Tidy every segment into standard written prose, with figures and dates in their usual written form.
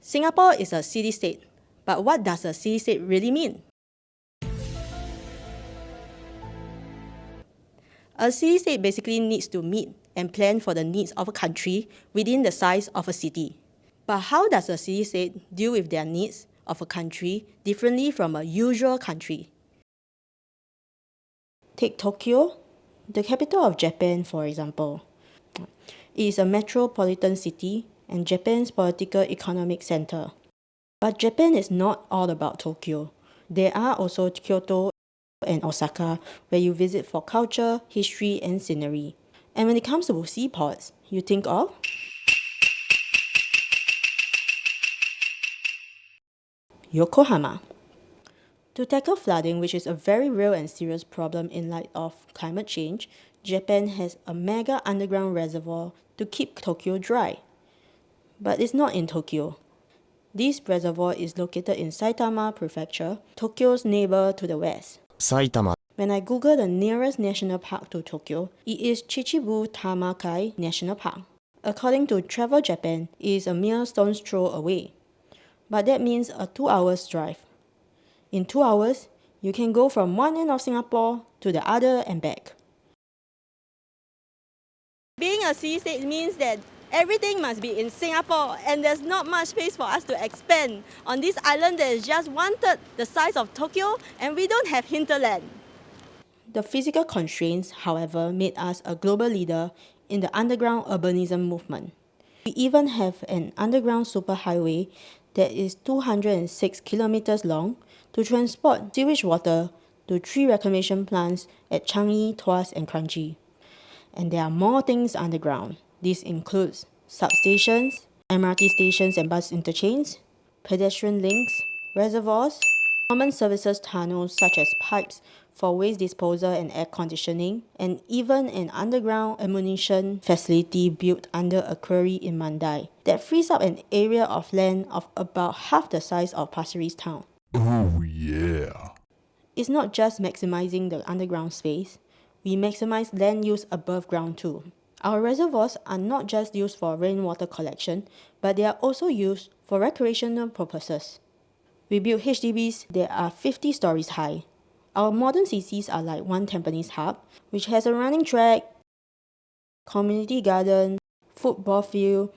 Singapore is a city-state, but what does a city-state really mean? A city-state basically needs to meet and plan for the needs of a country within the size of a city. But how does a city-state deal with their needs of a country differently from a usual country? Take Tokyo, the capital of Japan, for example. It is a metropolitan city and Japan's political economic center. But Japan is not all about Tokyo. There are also Kyoto and Osaka, where you visit for culture, history, and scenery. And when it comes to seaports, you think of Yokohama. To tackle flooding, which is a very real and serious problem in light of climate change, Japan has a mega underground reservoir to keep Tokyo dry. But it's not in Tokyo. This reservoir is located in Saitama Prefecture, Tokyo's neighbor to the west. 埼玉 When I Google the nearest national park to Tokyo, it is Chichibu Tamakai National Park. According to Travel Japan, it is a mere stone's throw away. But that means a 2 hours drive. In 2 hours, you can go from one end of Singapore to the other and back. Being a city-state means that everything must be in Singapore and there's not much space for us to expand. On this island, there is just 1/3 the size of Tokyo and we don't have hinterland. The physical constraints, however, made us a global leader in the underground urbanism movement. We even have an underground superhighway that is 206 kilometers long to transport sewage water to 3 reclamation plants at Changi, Tuas, and Kranji. And there are more things underground. This includes substations, MRT stations and bus interchanges, pedestrian links, reservoirs, common services tunnels such as pipes for waste disposal and air conditioning, and even an underground ammunition facility built under a quarry in Mandai that frees up an area of land of about half the size of Pasir Ris town. Oh yeah. It's not just maximizing the underground space, we maximize land use above ground too. Our reservoirs are not just used for rainwater collection, but they are also used for recreational purposes. We build HDBs that are 50 stories high. Our modern CCs are like one Tampines hub, which has a running track, community garden, football field,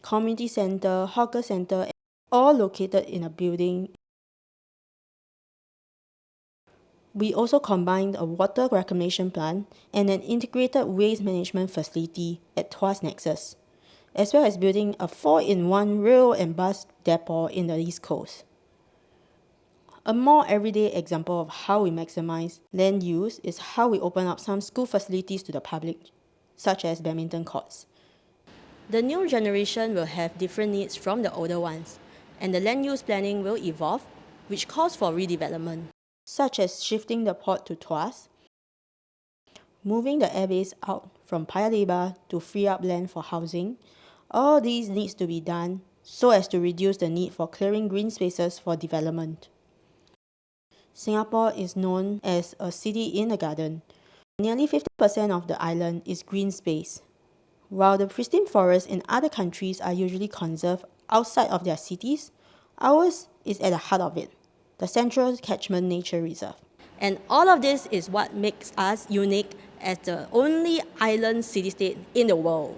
community center, hawker center, all located in a building. We also combined a water reclamation plant and an integrated waste management facility at Tuas Nexus, as well as building a 4-in-1 rail and bus depot in the East Coast. A more everyday example of how we maximize land use is how we open up some school facilities to the public, such as badminton courts. The new generation will have different needs from the older ones, and the land use planning will evolve, which calls for redevelopment, such as shifting the port to Tuas, moving the airbase out from Paya Lebar to free up land for housing. All these needs to be done so as to reduce the need for clearing green spaces for development. Singapore is known as a city in a garden. Nearly 50% of the island is green space. While the pristine forests in other countries are usually conserved outside of their cities, ours is at the heart of it, the Central Catchment Nature Reserve. And all of this is what makes us unique as the only island city-state in the world.